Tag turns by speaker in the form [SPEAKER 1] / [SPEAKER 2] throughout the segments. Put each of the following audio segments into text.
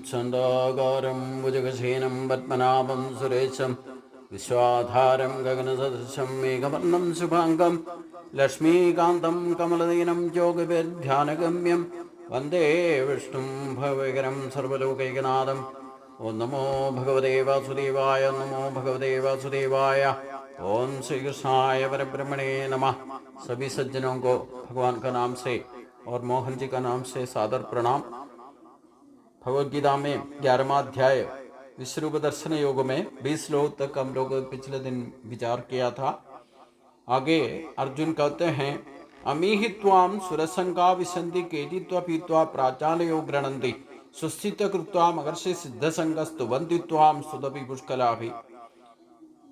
[SPEAKER 1] छन्दाकारं भुजगशयनं पद्मनाभं सुरेशं विश्वाधारं गगनसदृशं मेघवर्णं शुभाङ्गं लक्ष्मीकान्तं कमलदीनं योगिभिर्ध्यानगम्यं वन्दे विष्णुं भवभयकरं सर्वलोकैकनाथम्। ओं नमो भगवते वासुदेवाय, नमो भगवते वासुदेवाय। ओम श्री कृष्णाय परब्रह्मणे नमः। सभी सज्जनों को भगवान का नाम से और मोहन जी का नाम से सादर प्रणाम। भगवद गीता में 11वां अध्याय विश्वरूप दर्शन योग में 20 श्लोक तक हम लोग पिछले दिन विचार किया था। आगे अर्जुन कहते हैं, अमीहि त्वां सुरसंगा विशन्ति केचित्वा पीत्वा प्राचालयो गृह्णन्ति सुस्थित कृत्वा मगर्षि सिद्ध संगस्तुवन्ति त्वां सुदपि पुष्कलाभि।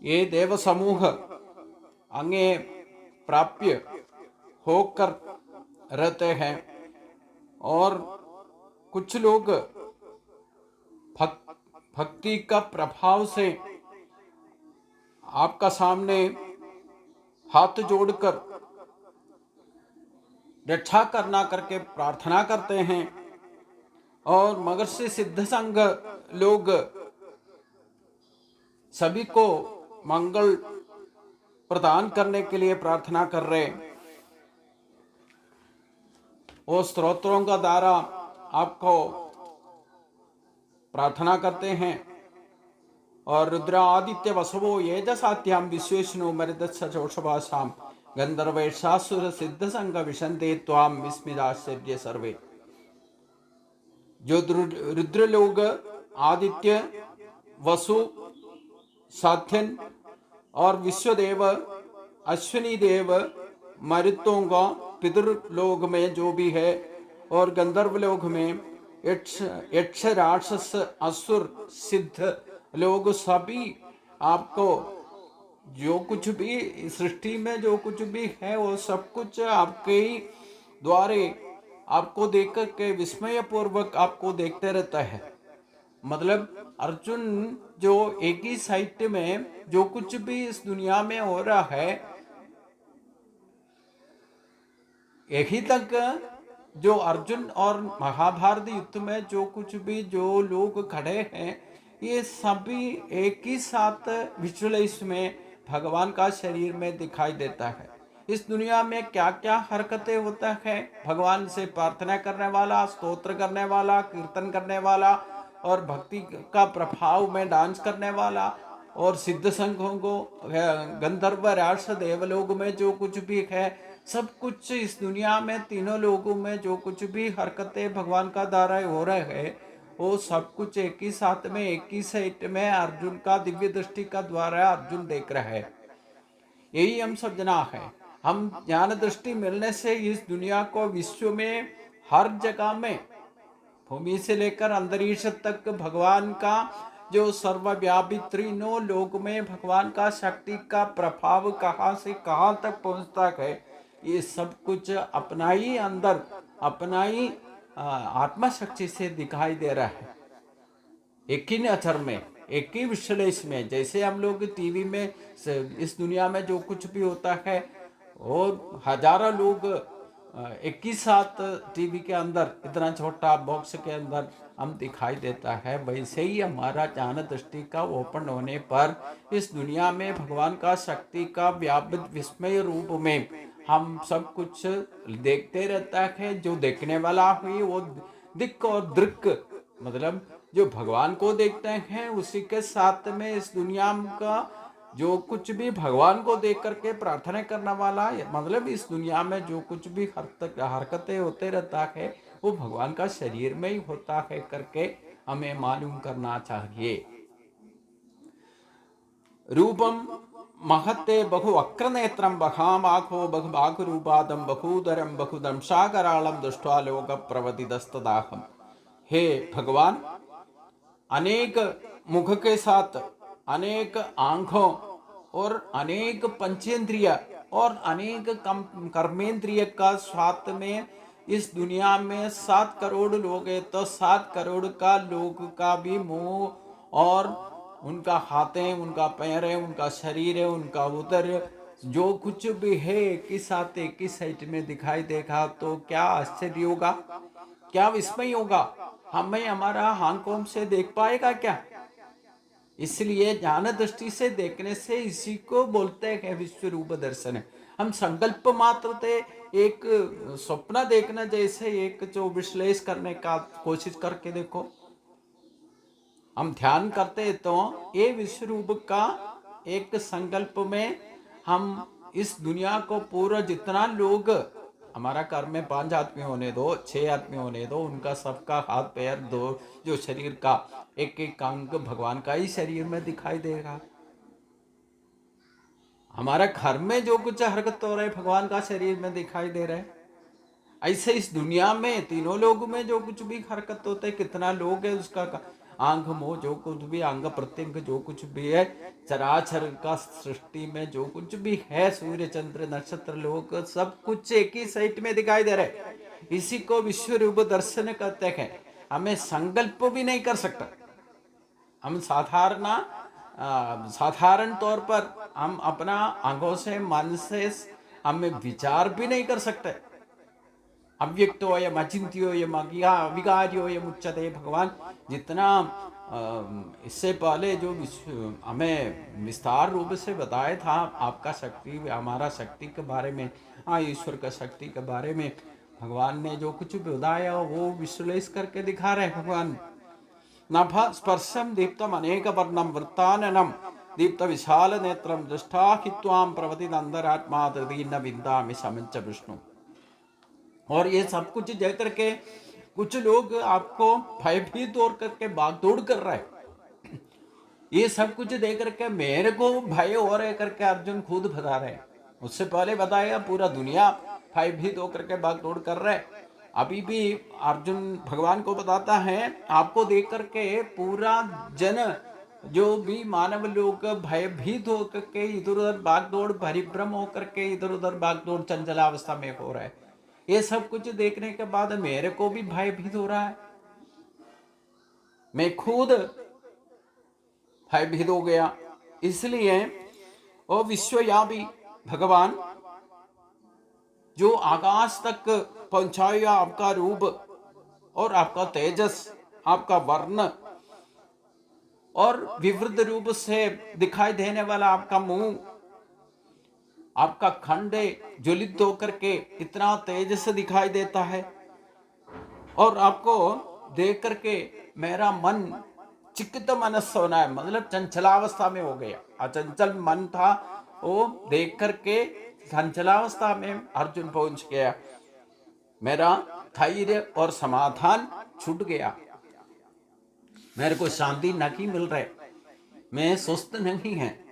[SPEAKER 1] ये देव समूह अंगे प्राप्य होकर रहते हैं और कुछ लोग भक्ति का प्रभाव से आपका सामने हाथ जोड़कर रक्षा करना करके प्रार्थना करते हैं और मगर्षि सिद्ध संघ लोग सभी को मंगल प्रदान करने के लिए प्रार्थना कर रहे हैं। वो स्तोत्रों का द्वारा आपको प्रार्थना करते हैं और रुद्र आदित्य वसवो ये जसात्याम विश्वेशनो मरिदशोषभाषाम गंधर्वैषासुर सिद्ध संघ विशन्ते त्वाम विस्मिताश्चर्य सर्वे। जो रुद्र लोग आदित्य, वसु, साध्यन और विश्वदेव, अश्विनी देव, मरुतों का पितृलोक में जो भी है और गंधर्व लोक में यक्ष राक्षस असुर सिद्ध लोग सभी आपको जो कुछ भी सृष्टि में जो कुछ भी है वो सब कुछ आपके ही द्वारे आपको देख के विस्मय पूर्वक आपको देखते रहता है। मतलब अर्जुन जो एक ही साहित्य में जो कुछ भी इस दुनिया में हो रहा है, यही तक जो अर्जुन और महाभारत युद्ध में जो कुछ भी जो लोग खड़े हैं ये सभी एक ही साथ विजुअलाइज में भगवान का शरीर में दिखाई देता है। इस दुनिया में क्या क्या हरकतें होता है, भगवान से प्रार्थना करने वाला, स्तोत्र करने वाला, कीर्तन करने वाला और भक्ति का प्रभाव में डांस करने वाला और सिद्ध संघों को गंधर्व राष्ट्र देवलोक में जो कुछ भी है सब कुछ इस दुनिया में तीनों लोगों में जो कुछ भी हरकतें भगवान का द्वारा हो रहे हैं वो सब कुछ एक ही साथ में एक ही साइड में अर्जुन का दिव्य दृष्टि का द्वारा अर्जुन देख रहा है। यही हम सब जना है। हम ज्ञान दृष्टि मिलने से इस दुनिया को विश्व में हर जगह में भूमि से लेकर अंतरिक्ष तक भगवान का जो सर्वव्यापी तीनों लोक में भगवान का शक्ति का प्रभाव कहाँ से कहाँ तक पहुँचता है ये सब कुछ अपना ही अंदर अपना ही आत्मा शक्ति से दिखाई दे रहा है। एक ही अक्षर में एक ही विश्लेष में जैसे हम लोग टीवी में इस दुनिया में जो कुछ भी होता है और हजारों लोग एक ही साथ टीवी के अंदर इतना छोटा बॉक्स के अंदर हम दिखाई देता है, वैसे ही हमारा ज्ञान दृष्टि का ओपन होने पर इस दुनिया में भगवान का शक्ति का व्यापित विस्मय रूप में हम सब कुछ देखते रहता है। जो देखने वाला हुई वो दिक्क और दृक्क मतलब जो भगवान को देखते हैं उसी के साथ में इस दुनिया का जो कुछ भी भगवान को देख करके प्रार्थना करने वाला मतलब इस दुनिया में जो कुछ भी हरकतें होते रहता है वो भगवान का शरीर में ही होता है करके हमें मालूम करना चाहिए। रूपम महत्ते बहु वक्रनेत्रं बहामाखो बहु बाहुरूपादं बहुदरं बहुदंशाकरालं दृष्ट्वा लोक प्रवदितस्तदाहम्। हे भगवान, अनेक मुख के साथ अनेक आंखों और अनेक पंचेंद्रिय और अनेक कर्मेंद्रिय का साथ में इस दुनिया में 7 करोड़ लोग हैं तो 7 करोड़ का लोग का भी मुंह और उनका हाथ है, उनका पैर है, उनका शरीर है, उनका उदर जो कुछ भी है एक ही साथ एक ही साइड में दिखाई देगा तो क्या आश्चर्य होगा, क्या विस्मय होगा। हमें हमारा आंखों से देख पाएगा क्या? इसलिए ज्ञान दृष्टि से देखने से इसी को बोलते हैं विश्व रूप दर्शन। हम संकल्प मात्र थे, एक स्वप्न देखना जैसे एक जो विश्लेष करने का कोशिश करके देखो, हम ध्यान करते तो ये विश्व रूप का एक संकल्प में हम इस दुनिया को पूरा जितना लोग, हमारा घर में 5 आदमी होने दो, 6 आदमी होने दो, उनका सबका हाथ पैर दो, जो शरीर का एक एक अंग भगवान का ही शरीर में दिखाई देगा। हमारा घर में जो कुछ हरकत हो रहा है भगवान का शरीर में दिखाई दे रहा है। ऐसे इस दुनिया में तीनों लोगों में जो कुछ भी हरकत होते है, कितना लोग है उसका आंख मुंह जो कुछ भी अंग प्रत्यंग जो कुछ भी है, चराचर का सृष्टि में जो कुछ भी है, सूर्य चंद्र नक्षत्र लोग सब कुछ एक ही साइट में दिखाई दे रहे। इसी को विश्व रूप दर्शन कहते हैं। हमें संकल्प भी नहीं कर सकता। हम साधारण तौर पर हम अपना आंखों से मन से हमें विचार भी नहीं कर सकते। अव्यक्तोयम अचिंत्योयम अविकार्योयम उच्यते। भगवान जितना इससे पहले जो हमें विस्तार रूप से बताया था आपका शक्ति, हमारा शक्ति के बारे में, ईश्वर का शक्ति के बारे में भगवान ने जो कुछ भी बताया वो विश्लेष करके दिखा रहे भगवान। नभ स्पर्शम दीप्तम अनेक वर्णम वृत्ताननम दीप्त विशाल नेत्रम दृष्टा कि त्वाम प्रवति अंतरात्मा दीन विंदामि समंच विष्णु। और ये सब कुछ देख करके कुछ लोग आपको भयभीत और करके भागदौड़ कर रहे हैं। ये सब कुछ देख करके मेरे को भय हो रहे करके अर्जुन खुद बता रहे हैं। उससे पहले बताया पूरा दुनिया भयभीत होकर के भागदौड़ कर रहे। अभी भी अर्जुन भगवान को बताता है आपको देख करके पूरा जन जो भी मानव लोग भयभीत होकर के इधर उधर भागदौड़, परिभ्रम होकर के इधर उधर भागदौड़ चंचलावस्था में हो रहा है। ये सब कुछ देखने के बाद मेरे को भी भयभीत हो रहा है, मैं खुद भयभीत हो गया। इसलिए वो विश्वव्यापी भगवान जो आकाश तक पहुंचाया आपका रूप और आपका तेजस, आपका वर्ण और विवृत रूप से दिखाई देने वाला आपका मुंह, आपका खंडे ज्वलित होकर के इतना तेज से दिखाई देता है। और आपको देख करके मेरा मन चित्त मनस होना है, मतलब चंचलावस्था में हो गया। अचंचल मन था वो देख करके चंचलावस्था में अर्जुन पहुंच गया। मेरा धैर्य और समाधान छूट गया, मेरे को शांति नहीं मिल रही, मैं सुस्त नहीं है।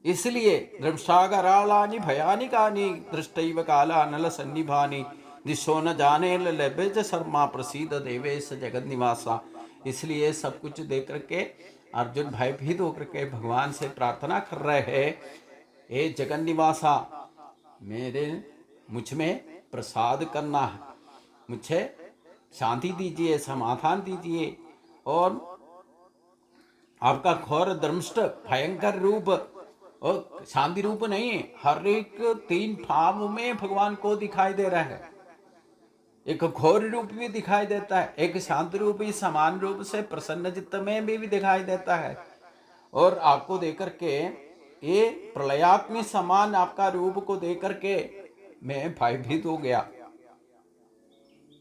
[SPEAKER 1] इसलिए दृष्टागरालानि भयानिकानि दृष्टैव कालानल सन्निभानि दिशो न जाने लभे च शर्मा प्रसीद देवेश जगत निवासा। इसलिए सब कुछ देख करके अर्जुन भयभीत होकर के भगवान से प्रार्थना कर रहे हैं, हे जगत निवासा मेरे मुझ में प्रसाद करना है, मुझे शांति दीजिए, समाधान दीजिए। और आपका घोर दृष्ट भयंकर रूप और शांति रूप नहीं, हर एक 3 भाव में भगवान को दिखाई दे रहा है। एक घोर रूप भी दिखाई देता है, एक शांत रूप भी समान रूप से प्रसन्न चित्त में भी दिखाई देता है। और आपको देकर के ये प्रलयात्मी समान आपका रूप को देकर के मैं भयभीत हो गया,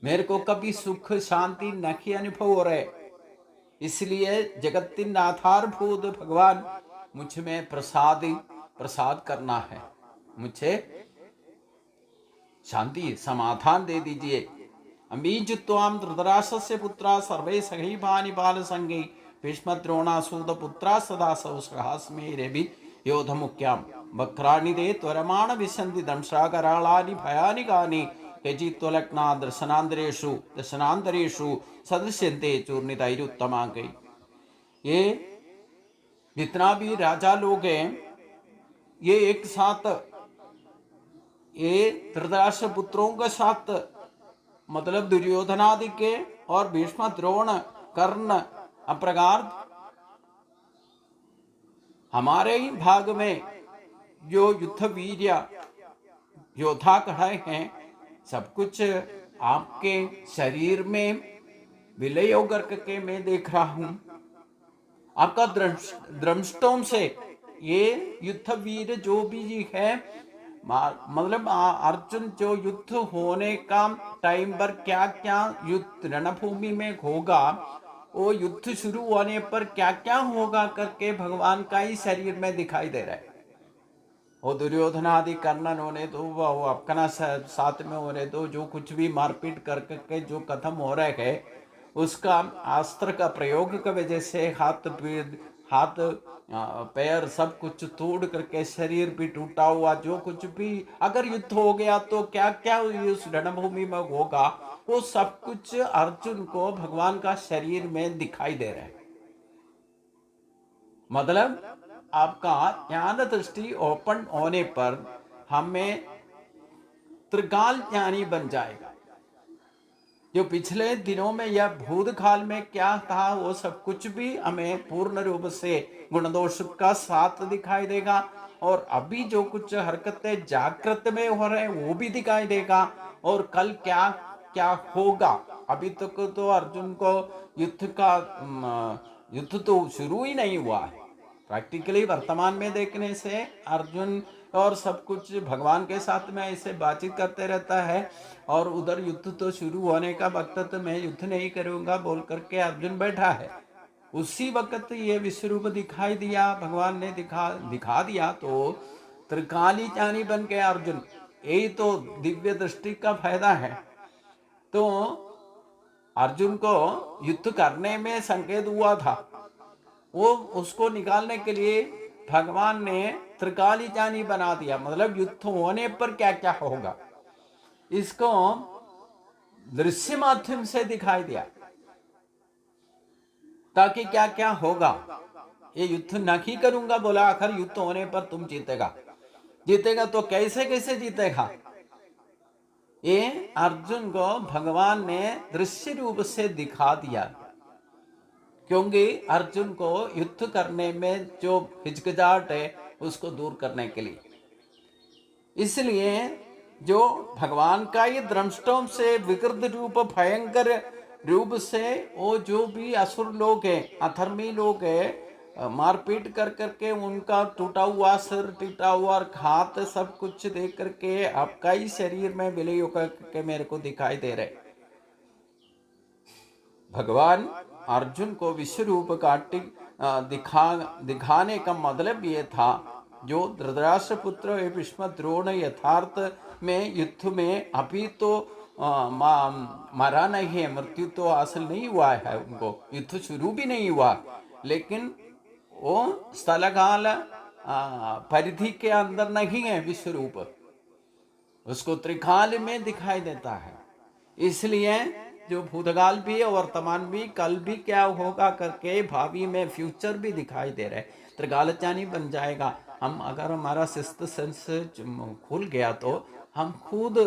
[SPEAKER 1] मेरे को कभी सुख शांति नहीं अनुभव हो रहे। इसलिए जगतिन आधारभूत भगवान मुझ में प्रसाद करना है, मुझे शांति समाधान दे दीजिए। अमीजुत्वाम धृतराष्ट्रस्य पुत्रा सर्वे सखीभानि बाल संगे भीष्म द्रोणासूत पुत्रा सदा सहस्मे रेभि योध मुख्याम वक्राणि दे त्वरमाण विशन्ति दंशाकरालानि भयानिकानि केचित्वलग्ना दर्शनान्तरेषु सदृश्यन्ते चूर्णितैरुत्तमाङ्गैः। ये जितना भी राजा लोग हैं ये एक साथ ये धृतराष्ट्र पुत्रों के साथ, मतलब दुर्योधनादि के और भीष्म द्रोण कर्ण अप्रगार हमारे ही भाग में जो युद्ध वीर्य योद्धा खड़े हैं, सब कुछ आपके शरीर में विलय होकर के मैं देख रहा हूं आपका दृष्टोम से ये युद्ध वीर जो भी है, मतलब अर्जुन जो युद्ध होने का टाइम पर क्या क्या युद्ध रणभूमि में होगा, वो युद्ध शुरू होने पर क्या क्या होगा करके भगवान का ही शरीर में दिखाई दे रहा है। वो दुर्योधन आदि कर्णन होने दो, वो अपना साथ में होने दो, जो कुछ भी मारपीट करके जो खत्म हो रहा है, उसका अस्त्र का प्रयोग की वजह से हाथ पैर सब कुछ तोड़ करके शरीर भी टूटा हुआ, जो कुछ भी अगर युद्ध हो गया तो क्या क्या उस रणभूमि में होगा, वो सब कुछ अर्जुन को भगवान का शरीर में दिखाई दे रहा है। मतलब आपका ज्ञान दृष्टि ओपन होने पर हमें त्रिकाल ज्ञानी बन जाएगा। जो पिछले दिनों में या भूतकाल में क्या था वो सब कुछ भी हमें पूर्ण रूप से गुण दोष का साथ दिखाई देगा, और अभी जो कुछ हरकतें जागृत में हो रहे हैं वो भी दिखाई देगा, और कल क्या क्या होगा। अभी तक तो अर्जुन को युद्ध तो शुरू ही नहीं हुआ है। प्रैक्टिकली वर्तमान में देखने से अर्जुन और सब कुछ भगवान के साथ में ऐसे बातचीत करते रहता है, और उधर युद्ध तो शुरू होने का वक्त तो मैं युद्ध नहीं करूंगा बोल करके अर्जुन बैठा है। उसी वक्त ये विश्वरूप दिखाई दिया, भगवान ने दिखा दिया, तो त्रिकाली ज्ञानी बन गए अर्जुन। यही तो दिव्य दृष्टि का फायदा है। तो अर्जुन को युद्ध करने में संकेत हुआ था, वो उसको निकालने के लिए भगवान ने त्रिकाली ज्ञानी बना दिया। मतलब युद्ध होने पर क्या क्या होगा इसको दृश्य माध्यम से दिखाई दिया, ताकि क्या क्या होगा। ये युद्ध नहीं करूंगा बोला, आखिर युद्ध होने पर तुम जीतेगा तो कैसे कैसे जीतेगा। ये अर्जुन को भगवान ने दृश्य रूप से दिखा दिया, क्योंकि अर्जुन को युद्ध करने में जो हिचकिचाहट है उसको दूर करने के लिए। इसलिए जो भगवान का ये दृष्टोम से विकृत रूप भयंकर रूप से वो जो भी असुर लोग हैं, अधर्मी लोग हैं, मारपीट कर करके उनका टूटा हुआ सिर, टूटा हुआ हाथ सब कुछ देख करके आपका ही शरीर में विलय होकर के मेरे को दिखाई दे रहे। भगवान अर्जुन को विश्व रूप काटी दिखाने का मतलब ये था, जो धृतराष्ट्र पुत्र भीष्म द्रोण यथार्थ में युद्ध में अभी तो मरा नहीं है, मृत्यु तो हासिल नहीं हुआ है, उनको युद्ध शुरू भी नहीं हुआ, लेकिन वो स्थलकाल परिधि के अंदर नहीं है विश्व रूप, उसको त्रिकाल में दिखाई देता है। इसलिए जो भूतकाल भी और वर्तमान भी कल भी क्या होगा करके भावी में फ्यूचर भी दिखाई दे रहा है, त्रिकालज्ञानी बन जाएगा हम। अगर हमारा सिक्स्थ सेंस खुल गया तो हम खुद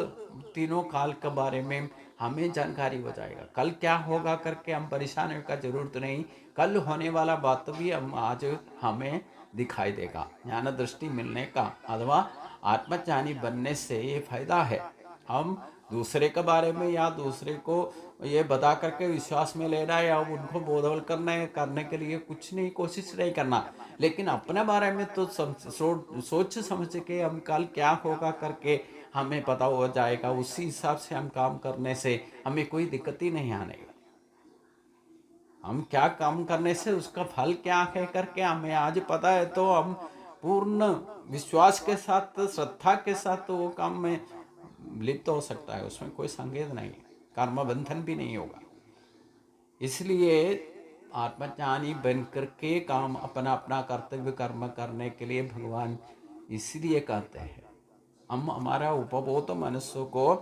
[SPEAKER 1] तीनों काल के बारे में हमें जानकारी हो जाएगा। कल क्या होगा करके हम परेशान होने का जरूरत नहीं, कल होने वाला बात भी हम आज हमें दिखाई देगा। ज्ञान दृष्टि मिलने का अथवा आत्मज्ञानी बनने से ये फायदा है, हम दूसरे के बारे में या दूसरे को ये बता करके विश्वास में लेना है या उनको बोधवल करने के लिए कुछ नहीं, कोशिश नहीं करना, लेकिन अपने बारे में तो सोच समझ के हम कल क्या होगा करके हमें पता हो जाएगा। उसी हिसाब से हम काम करने से हमें कोई दिक्कत ही नहीं आने। हम क्या काम करने से उसका फल क्या है करके हमें आज पता है, तो हम पूर्ण विश्वास के साथ श्रद्धा के साथ तो वो काम में लिप्त हो सकता है, उसमें कोई संदेह नहीं, कर्म बंधन भी नहीं होगा। इसलिए आत्मज्ञानी बन करके काम अपना अपना कर्तव्य कर्म करने के लिए भगवान इसलिए कहते हैं। हम हमारा उपबोध मनुष्य को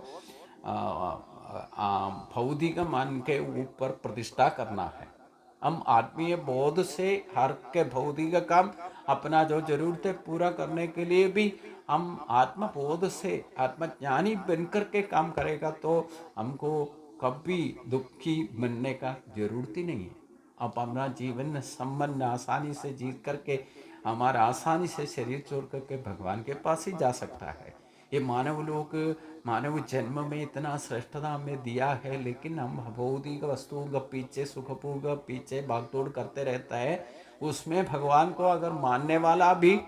[SPEAKER 1] भौतिक मन के ऊपर प्रतिष्ठा करना है। हम आत्मीय बोध से हर के भौतिक काम अपना जो जरूरतें पूरा करने के लिए भी हम आत्मबोध से आत्मज्ञानी बनकर के काम करेगा, तो हमको कभी दुखी बनने का जरूरत ही नहीं है। अब अपना जीवन संबंध आसानी से जीत करके हमारा आसानी से शरीर छोड़ करके भगवान के पास ही जा सकता है। ये मानव जन्म में इतना श्रेष्ठता हमें दिया है, लेकिन हम भौतिक वस्तुओं का पीछे, सुखभोग का पीछे भागदौड़ करते रहता है। उसमें भगवान को अगर मानने वाला भी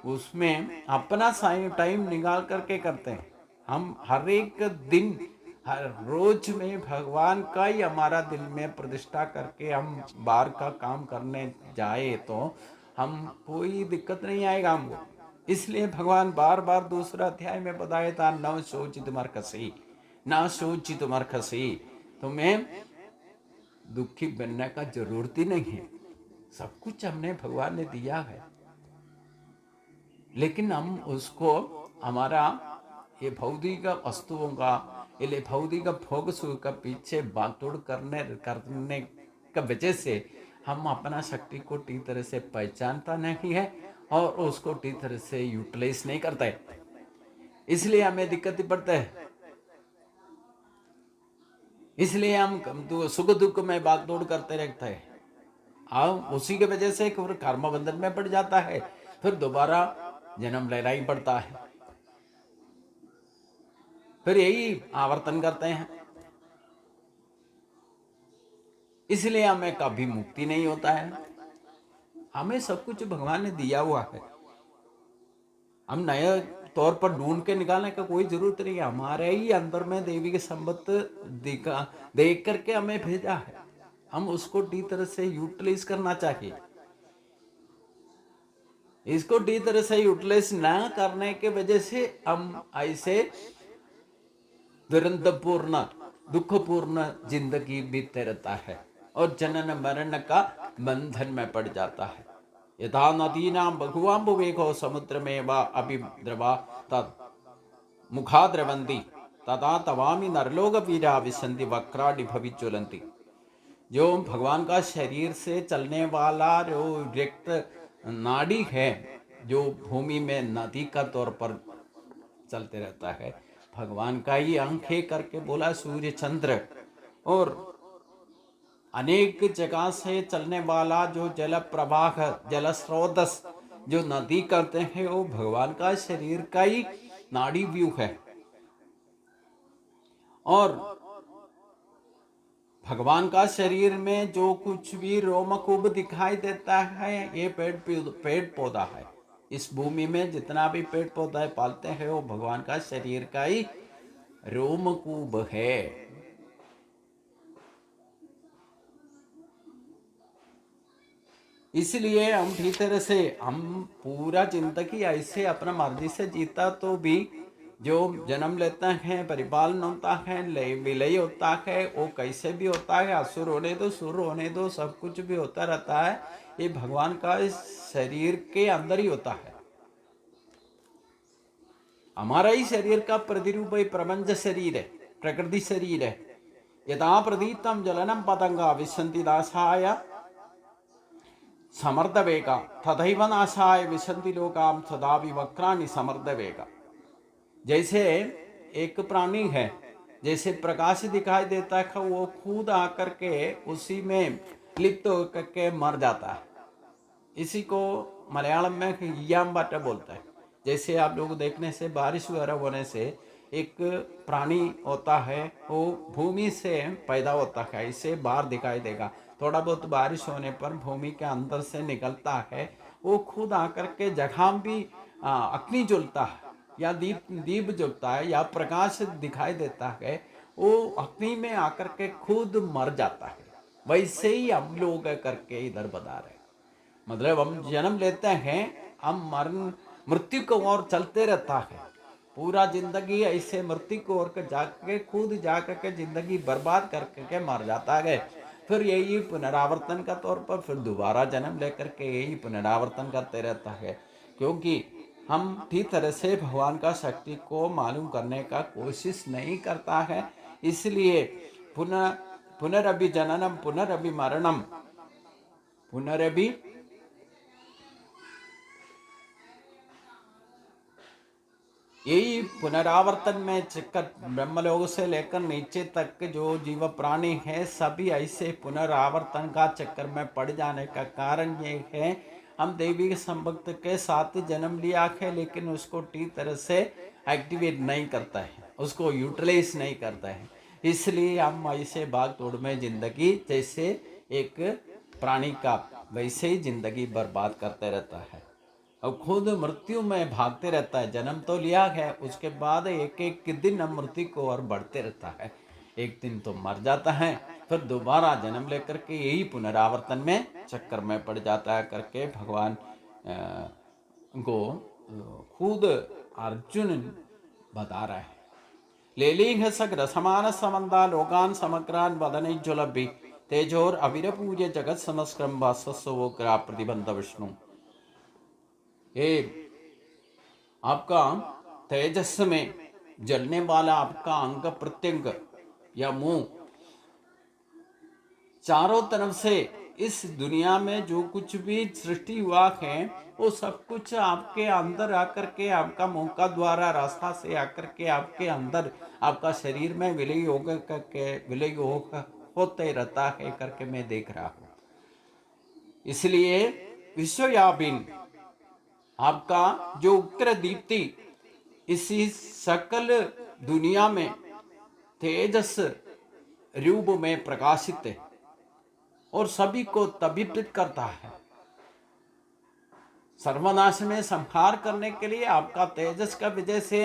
[SPEAKER 1] उसमें अपना टाइम निकाल करके करते हैं। हम हर एक दिन, हर रोज में भगवान का ही हमारा दिल में प्रतिष्ठा करके हम बाहर का काम करने जाए तो हम कोई दिक्कत नहीं आएगा हमको। इसलिए भगवान बार बार दूसरा अध्याय में बताया था, न सोचित मरकसी, न सोचित मरकसी, तुम्हें दुखी बनने का जरूरत ही नहीं है। सब कुछ हमने भगवान ने दिया है, लेकिन हम उसको हमारा ये भौतिक वस्तुओं का, ये भौतिक भोग सुख का पीछे भागदौड़ करने का वजह से हम अपना शक्ति को ठीक तरह से पहचानता नहीं है और उसको ठीक तरह से यूटिलाइज नहीं करता है। इसलिए हमें दिक्कत पड़ता है। इसलिए हम सुख दुख में भागदौड़ करते रहते हैं। उसी के वजह से कर्म बंधन में पड़ जाता है, फिर दोबारा जन्म लेना ही पड़ता है, फिर यही आवर्तन करते हैं। इसलिए हमें कभी मुक्ति नहीं होता है। हमें सब कुछ भगवान ने दिया हुआ है, हम नए तौर पर ढूंढ के निकालने का कोई जरूरत नहीं है। हमारे ही अंदर में देवी की संपत देख करके हमें भेजा है, हम उसको ठीक तरह से यूटिलाइज करना चाहिए। इसको ठीक तरह से यूटिलाइज ना करने के वजह से हम ऐसे दुरंतपूर्ण, दुखपूर्ण जिंदगी बीतते रहता है और जनन मरण का बंधन में पड़ जाता है। यथा नदीनां बहुवाम्बुवेगो समुद्र में वा अभिद्रवा तत् मुखा द्रवंती तथा तवामी नरलोक वीरा विसंति वक्राडि भविज्वलंती। जो भगवान का शरीर से चलने वाला जो रक्त नाड़ी है, जो भूमि में नदी का तौर पर चलते रहता है, भगवान का ही आंखें करके बोला सूर्य चंद्र और अनेक जगह से चलने वाला जो जल प्रवाह, जल स्रोतस जो नदी करते हैं, वो भगवान का शरीर का ही नाड़ी व्यू है। और भगवान का शरीर में जो कुछ भी रोमकूप दिखाई देता है, ये पेड़ पौधा है। इस भूमि में जितना भी पेड़ पौधा पालते हैं, वो भगवान का शरीर का ही रोमकूप है। इसलिए हम ठीक तरह से हम पूरा जिंदगी ऐसे अपना मर्जी से जीता तो भी जो जन्म लेता है, परिपालन होता है, विलय होता है, वो कैसे भी होता है, असुर होने दो, सुर होने दो, सब कुछ भी होता रहता है। ये भगवान का शरीर के अंदर ही होता है। हमारा ही शरीर का प्रतिरूप प्रपंच शरीर है, प्रकृति शरीर है। यथा प्रदीप्तम जलनम पतंगा विशंति दासाय समर्थ वेगा तथैव नाशाय विशंति लोकाम सदा विवक्राणि समर्थ वेगा। जैसे एक प्राणी है, जैसे प्रकाश दिखाई देता है, वो खुद आकर के उसी में लिप्त होकर के मर जाता है। इसी को मलयालम में याम्बाटा बोलता है। जैसे आप लोग देखने से बारिश वगैरह होने से एक प्राणी होता है, वो भूमि से पैदा होता है, इसे बाहर दिखाई देगा। थोड़ा बहुत बारिश होने पर भूमि के अंदर से निकलता है, वो खुद आकर के जगह भी अग्नि जलता है या दीप जलता है या प्रकाश दिखाई देता है, वो अग्नि में आकर के खुद मर जाता है। वैसे ही हम लोग करके इधर बता रहे, मतलब हम जन्म लेते हैं, हम मरण मृत्यु को ओर चलते रहता है। पूरा जिंदगी ऐसे मृत्यु को ओर जाके खुद जाकर के जिंदगी बर्बाद करके मर जाता है। फिर यही पुनरावर्तन का तौर पर फिर दोबारा जन्म लेकर के यही पुनरावर्तन करते रहता है, क्योंकि हम ठीक तरह से भगवान का शक्ति को मालूम करने का कोशिश नहीं करता है। इसलिए पुनरभि जननम पुनरभि मरणम पुनरभि यही पुनरावर्तन में चक्कर ब्रह्मलोक से लेकर नीचे तक जो जीव प्राणी है, सभी ऐसे पुनरावर्तन का चक्कर में पड़ जाने का कारण ये है, हम देवी के संभक्त के साथ जन्म लिया है, लेकिन उसको ठीक तरह से एक्टिवेट नहीं करता है, उसको यूटिलाइज नहीं करता है। इसलिए हम ऐसे भाग तोड़ में जिंदगी जैसे एक प्राणी का वैसे ही जिंदगी बर्बाद करते रहता है और खुद मृत्यु में भागते रहता है। जन्म तो लिया है, उसके बाद एक एक दिन मृत्यु को और बढ़ते रहता है। एक दिन तो मर जाता है, फिर दोबारा जन्म लेकर के यही पुनरावर्तन में चक्कर में पड़ जाता है करके भगवान को खुद अर्जुन बता रहा है। लेलिंग सग्र समान समन्दा लोकान समग्रान वदन ज्वलभि तेजोर अविरपूज्य जगत समस्क्रम वासस्वो ग्रा प्रतिबंध विष्णु। ये आपका तेजस में जलने वाला आपका अंग प्रत्यंग या मुंह, चारों तरफ से इस दुनिया में जो कुछ भी सृष्टि हुआ है वो सब कुछ आपके अंदर आकर के, आपका मुंह का द्वारा रास्ता से आकर के आपके अंदर आपका शरीर में विलय होते रहता है करके मैं देख रहा हूं। इसलिए विश्वव्यापिन आपका जो उग्र दीप्ति इसी सकल दुनिया में तेजस रूप में प्रकाशित है और सभी को तभिप्रित करता है। सर्वनाश में संहार करने के लिए आपका तेजस का वजह से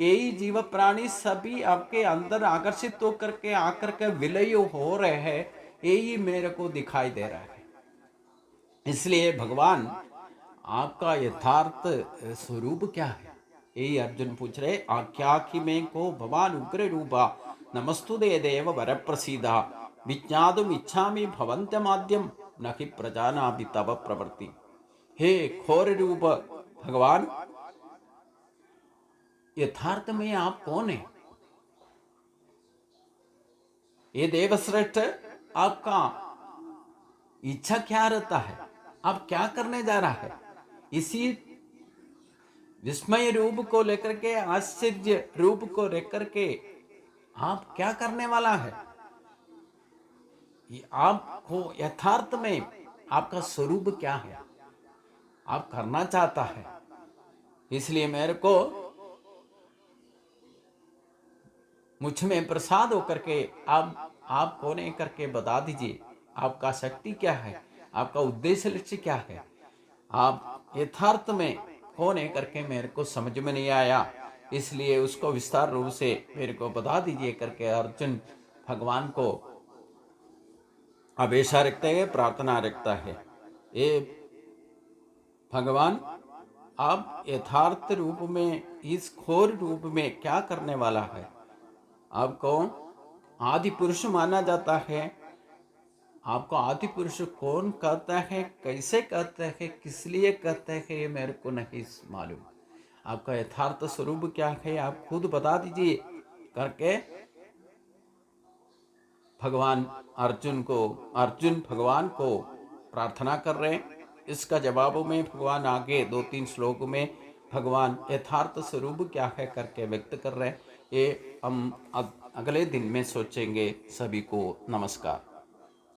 [SPEAKER 1] यही जीव प्राणी सभी आपके अंदर आकर्षित होकर के आकर के विलय हो रहे हैं, यही मेरे को दिखाई दे रहा है। इसलिए भगवान आपका यथार्थ स्वरूप क्या है, यही अर्जुन पूछ रहे। आख्याखि में को भगवान उग्र रूपा नमस्तुते देव वर प्रसीदा विज्ञातुम इच्छामि भवन्त्यमाद्यम न हि प्रजानामि तव प्रवृत्ति। हे घोर रूप भगवान, यथार्थ में आप कौन है? ये देवश्रेष्ठ, आपका इच्छा क्या रहता है? आप क्या करने जा रहा है? इसी विस्मय रूप को लेकर के, आश्चर्य रूप को लेकर के आप क्या करने वाला है? आपको यथार्थ में आपका स्वरूप क्या है, आप करना चाहता है। इसलिए मेरे को मुझ में प्रसाद होकर के आप कौन है करके बता दीजिए। आपका शक्ति क्या है, आपका उद्देश्य लक्ष्य क्या है, आप यथार्थ में कौन है करके मेरे को समझ में नहीं आया। इसलिए उसको विस्तार रूप से मेरे को बता दीजिए करके अर्जुन भगवान को अपेक्षा रखता है, प्रार्थना रखता है। ये भगवान, आप यथार्थ रूप में, इस घोर रूप में क्या करने वाला है? आपको आदि पुरुष माना जाता है। आपको आदि पुरुष कौन कहता है, कैसे कहता है, किस लिए कहता है, ये मेरे को नहीं मालूम। आपका यथार्थ स्वरूप क्या है, आप खुद बता दीजिए करके भगवान अर्जुन भगवान को प्रार्थना कर रहे हैं। इसका जवाब में भगवान आगे 2-3 श्लोक में भगवान यथार्थ स्वरूप क्या है करके व्यक्त कर रहे हैं। ये हम अगले दिन में सोचेंगे। सभी को नमस्कार।